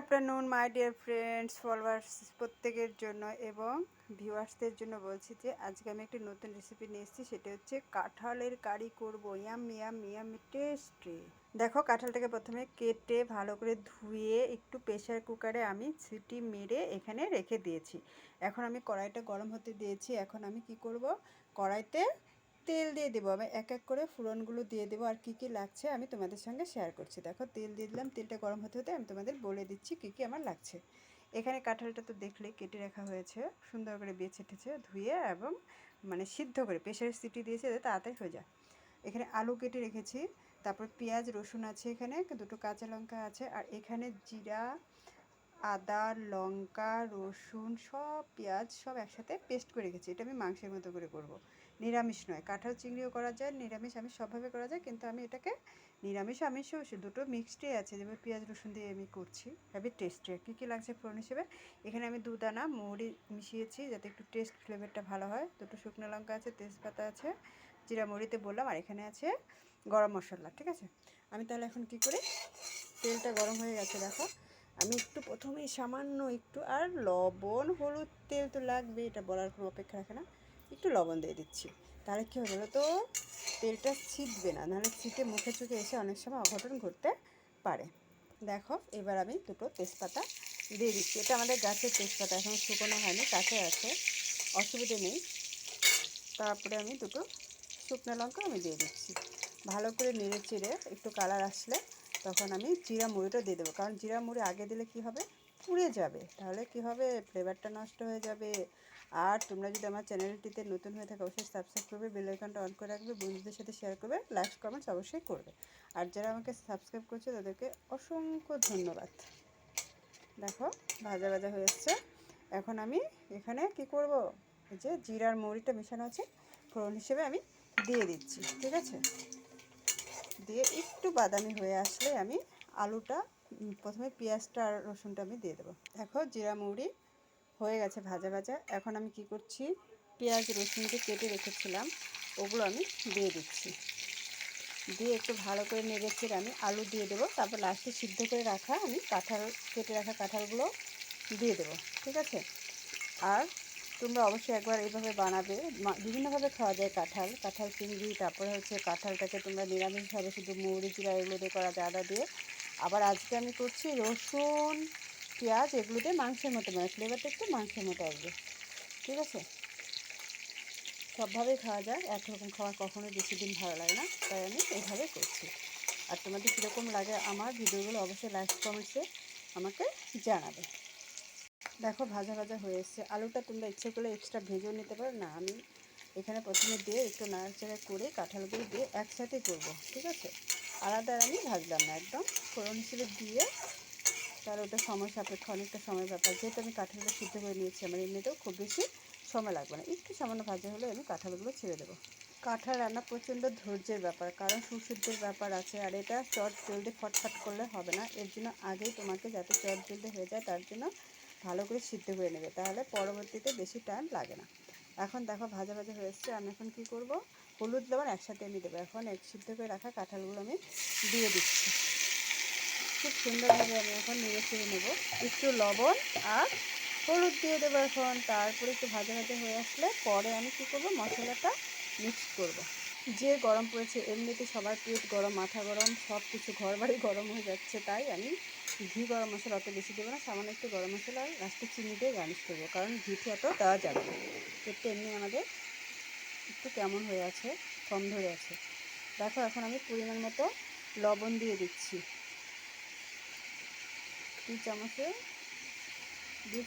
Afternoon my dear friends, followers প্রত্যেকের জন্য এবং ভিউয়ার্সদের জন্য বলছি যে আজকে আমি একটি নতুন রেসিপি নিয়ে এসেছি। সেটা হচ্ছে কাঁঠালের কারি করব। Yam yam yam tasty. দেখো, কাঁঠালটাকে প্রথমে কেটে ভালো করে ধুয়ে একটু প্রেশার কুকারে আমি সিটি মেরে এখানে রেখে দিয়েছি। এখন আমি কড়াইটা গরম হতে দিয়েছি। এখন আমি কি করব, কড়াইতে তেল দিয়ে দেবো। আমি এক এক করে ফোড়নগুলো দিয়ে দেবো, আর কী কী লাগছে আমি তোমাদের সঙ্গে শেয়ার করছি। দেখো, তেল দিয়ে দিলাম। তেলটা গরম হতে হতে আমি তোমাদের বলে দিচ্ছি কী কী আমার লাগছে। এখানে কাঁঠালটা তো দেখলে কেটে রাখা হয়েছে, সুন্দর করে বেছে ঠেছে ধুয়ে এবং সিদ্ধ করে প্রেশারের সিটি দিয়েছে যাতে তাড়াতাড়ি হয়ে যায়। এখানে আলু কেটে রেখেছি, তারপর পেঁয়াজ রসুন আছে, এখানে দুটো কাঁচা লঙ্কা আছে, আর এখানে জিরা আদা লঙ্কা রসুন সব পেঁয়াজ সব একসাথে পেস্ট করে রেখেছি। এটা আমি মাংসের মতো করে করব, নিরামিষ নয়। কাঁঠাল চিংড়িও করা যায়, নিরামিষ আমিষ সবভাবে করা যায়, কিন্তু আমি এটাকে নিরামিষ আমিষও দুটো মিক্সডই আছে, যেমন পেঁয়াজ রসুন দিয়ে আমি করছি। Heavy tasty. কী কী লাগছে ফোড়ন হিসেবে, এখানে আমি 2 দানা মৌরি মিশিয়েছি যাতে একটু টেস্ট ফ্লেভারটা ভালো হয়। 2টো শুকনো লঙ্কা আছে, তেজপাতা আছে, জিরা মৌরিতে বললাম, আর এখানে আছে গরম মশলা। ঠিক আছে, আমি তাহলে এখন কি করি, তেলটা গরম হয়ে গেছে। দেখো, আমি একটু প্রথমেই সামান্য একটু, আর লবণ হলুদ তেল তো লাগবে, এটা বলার কোনো অপেক্ষা রাখে না, একটু লবণ দিয়ে দিচ্ছি। তাহলে কী হবে তো, তেলটা ছিটবে না, নাহলে ছিটে মুখে চোখে এসে অনেক সময় অঘটন ঘটতে পারে। দেখো, এবার আমি 2টো তেজপাতা দিয়ে দিচ্ছি। এটা আমাদের গাছের তেজপাতা, এখন শুকনো হয়নি, কাঁচা আছে, অসুবিধে নেই। তারপরে আমি 2টো শুকনো লঙ্কা আমি দিয়ে দিচ্ছি। ভালো করে নেড়ে চেড়ে একটু কালার আসলে তখন আমি জিরা মুড়িটা দিয়ে দেবো, কারণ জিরা মুড়ি আগে দিলে কি হবে, পুড়ে যাবে, তাহলে কি হবে, ফ্লেভারটা নষ্ট হয়ে যাবে। আর তোমরা যদি আমার চ্যানেলটিতে নতুন হয়ে থাকো অবশ্যই সাবস্ক্রাইব করবে, বেল আইকনটা অন করে রাখবে, বন্ধুদের সাথে শেয়ার করবে, লাইক কমেন্টস অবশ্যই করবে। আর যারা আমাকে সাবস্ক্রাইব করছে তাদেরকে অসংখ্য ধন্যবাদ। দেখো, ভাজা ভাজা হয়ে এসছে। এখন আমি এখানে কি করব, এই যে জিরার মৌরিটা মেশানো আছে ফোড়ন হিসেবে আমি দিয়ে দিচ্ছি। ঠিক আছে, দিয়ে একটু বাদামি হয়ে আসলে আমি আলুটা, প্রথমে পেঁয়াজটা আর রসুনটা আমি দিয়ে দেবো। দেখো, জিরা মৌরি হয়ে গেছে ভাজা ভাজা। এখন আমি কি করছি, পেঁয়াজ রসুনকে কেটে রেখেছিলাম ওগুলো আমি দিয়ে দিচ্ছি। দিয়ে একটু ভালো করে নেড়ে চেড়ে আমি আলু দিয়ে দেবো, তারপর লাস্টে সিদ্ধ করে রাখা আমি কাঁঠাল, কেটে রাখা কাঁঠালগুলো দিয়ে দেবো। ঠিক আছে, আর তোমরা অবশ্যই একবার এইভাবে বানাবে। বিভিন্নভাবে খাওয়া যায় কাঁঠাল, কাঁঠাল চিংড়ি, তারপরে হচ্ছে কাঁঠালটাকে তোমরা নিরামিষভাবে শুধু মৌরি জিরা এগুলো দিয়ে করা যায়, আদা দিয়ে। আবার আজকে আমি করছি রসুন পেঁয়াজ এগুলো দিয়ে মাংসের মতো, ফ্লেভারটা একটু মাংসের মতো আসবে। ঠিক আছে, সবভাবেই খাওয়া যায়, একরকম খাওয়া কখনোই বেশি দিন ভালো লাগে না, তাই আমি এইভাবে করছি। আর তোমাদের কীরকম লাগে আমার ভিডিওগুলো অবশ্যই লাইক কমেন্টসে আমাকে জানাবে। দেখো, ভাজা ভাজা হয়ে এসছে। আলুটা তোমরা ইচ্ছে করলে এক্সট্রা ভেজেও নিতে পারো, না আমি এখানে প্রথমে দিয়ে একটু নাড়াচাড়া করে কাঁঠালগুলো দিয়ে একসাথে করব। ঠিক আছে, আলাদা আমি ভাজলাম না, একদম ফোড়ন হিসেবে দিয়ে, তার ওটা সময় সাপেক্ষ, অনেকটা সময় ব্যাপার। যেহেতু আমি কাঁঠালটা সিদ্ধ করে নিয়েছি, আমার এমনিতেও খুব বেশি সময় লাগবে না, একটু সামান্য ভাজা হলে আমি কাঁঠালগুলো ছেড়ে দেবো। কাঁঠাল রান্না প্রচণ্ড ধৈর্যের ব্যাপার, কারণ সুসিদ্ধের ব্যাপার আছে, আর এটা চট জলদি ফটফট করলে হবে না। এর জন্য আগেই তোমাকে যাতে চট জলদি হয়ে যায় তার জন্য ভালো করে সিদ্ধ করে নেবে, তাহলে পরবর্তীতে বেশি টাইম লাগে না। এখন দেখো, ভাজা ভাজা হয়ে এসছে। আমি এখন কী করব, হলুদ লবণ একসাথে আমি দেবো। এখন সিদ্ধ করে রাখা কাঁঠালগুলো আমি দিয়ে দিচ্ছি। খুব সুন্দরভাবে আমি এখন নেড়ে চেড়ে নেবো, একটু লবণ আর হলুদ দিয়ে দেবো এখন। তারপরে একটু ভাজা ভাজা হয়ে আসলে পরে আমি কী করবো, মশলাটা মিক্স করব। যে গরম পড়েছে, এমনিতে সবার পেট গরম, মাথা গরম, সব কিছু ঘর বাড়ি গরম হয়ে যাচ্ছে, তাই আমি ঘি গরম মশলা অত বেশি দেবো না, সামান্য একটু গরম মশলা আর লাস্টে চিনি দিয়ে গার্নিশ করবো, কারণ ঘিটি অত দেওয়া যাবে না। পেটটা এমনি আমাদের একটু কেমন হয়ে আছে, কম ধরে আছে। দেখো, এখন আমি পরিমাণ মতো লবণ দিয়ে দিচ্ছি, 2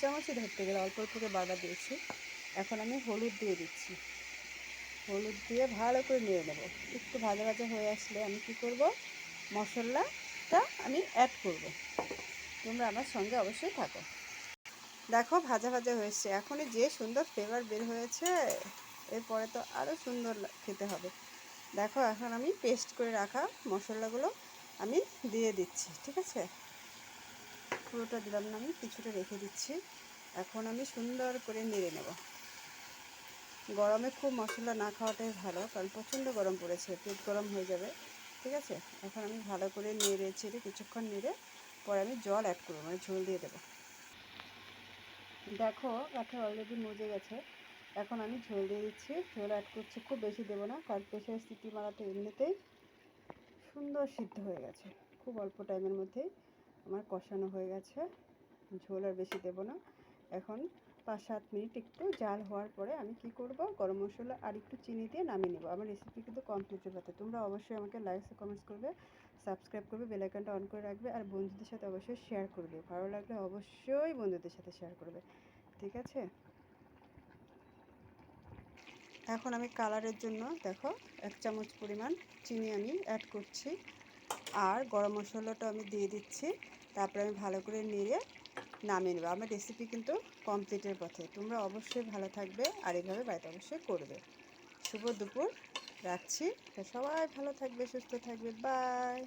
চামচই ধরতে গেলে, অল্প অল্প করে বারবার দিয়েছি। এখন আমি হলুদ দিয়ে দিচ্ছি, হলুদ দিয়ে ভালো করে নেড়ে নেব। একটু ভাজা ভাজা হয়ে আসলে আমি কি করব, মশলাটা আমি অ্যাড করব। তোমরা আমার সঙ্গে অবশ্যই থাকো। দেখো, ভাজা ভাজা হয়েছে, এখনই যে সুন্দর ফ্লেভার বের হয়েছে, এরপরে তো আরও সুন্দর খেতে হবে। দেখো, এখন আমি পেস্ট করে রাখা মশলাগুলো আমি দিয়ে দিচ্ছি। ঠিক আছে, পুরোটা দিলাম না, আমি কিছুটা রেখে দিচ্ছি। এখন আমি সুন্দর করে নেড়ে নেব। গরমে খুব মশলা না খাওয়াটাই ভালো, কারণ প্রচণ্ড গরম পড়েছে, পেট গরম হয়ে যাবে। ঠিক আছে, এখন আমি ভালো করে নেড়ে ছেড়ে কিছুক্ষণ নেড়ে পরে আমি জল অ্যাড করবো, মানে ঝোল দিয়ে দেবো। দেখো কাঁঠাল অলরেডি মজে গেছে, এখন আমি ঝোল দিয়ে দিচ্ছি। ঝোল অ্যাড করছি, খুব বেশি দেবো না, কারণ প্রেশার সিটি মারাতে এমনিতেই সুন্দর সিদ্ধ হয়ে গেছে। খুব অল্প টাইমের মধ্যেই আমার কষানো হয়ে গেছে, ঝোল আর বেশি দেবো না। এখন 5-7 মিনিট একটু জাল হওয়ার পরে আমি কি করব, গরম মশলা আর একটু চিনি দিয়ে নামিয়ে নেবো। আমার রেসিপি কিন্তু কমপ্লিটের পথে। তোমরা অবশ্যই আমাকে লাইক কমেন্টস করবে, সাবস্ক্রাইব করবে, বেল আইকনটা অন করে রাখবে, আর বন্ধুদের সাথে অবশ্যই শেয়ার করবে। ভালো লাগলে অবশ্যই বন্ধুদের সাথে শেয়ার করবে, ঠিক আছে? এখন আমি কালারের জন্য দেখো 1 চামচ পরিমাণ চিনি আমি অ্যাড করছি, আর গরম মশলাটা আমি দিয়ে দিচ্ছি। তারপরে আমি ভালো করে নেড়ে নামিয়ে নেবো। আমার রেসিপি কিন্তু কমপ্লিটের পথে। তোমরা অবশ্যই ভালো থাকবে আর এইভাবে বাড়িতে অবশ্যই করবে। শুভ দুপুর, রাখছি। সবাই ভালো থাকবে, সুস্থ থাকবে, বাই।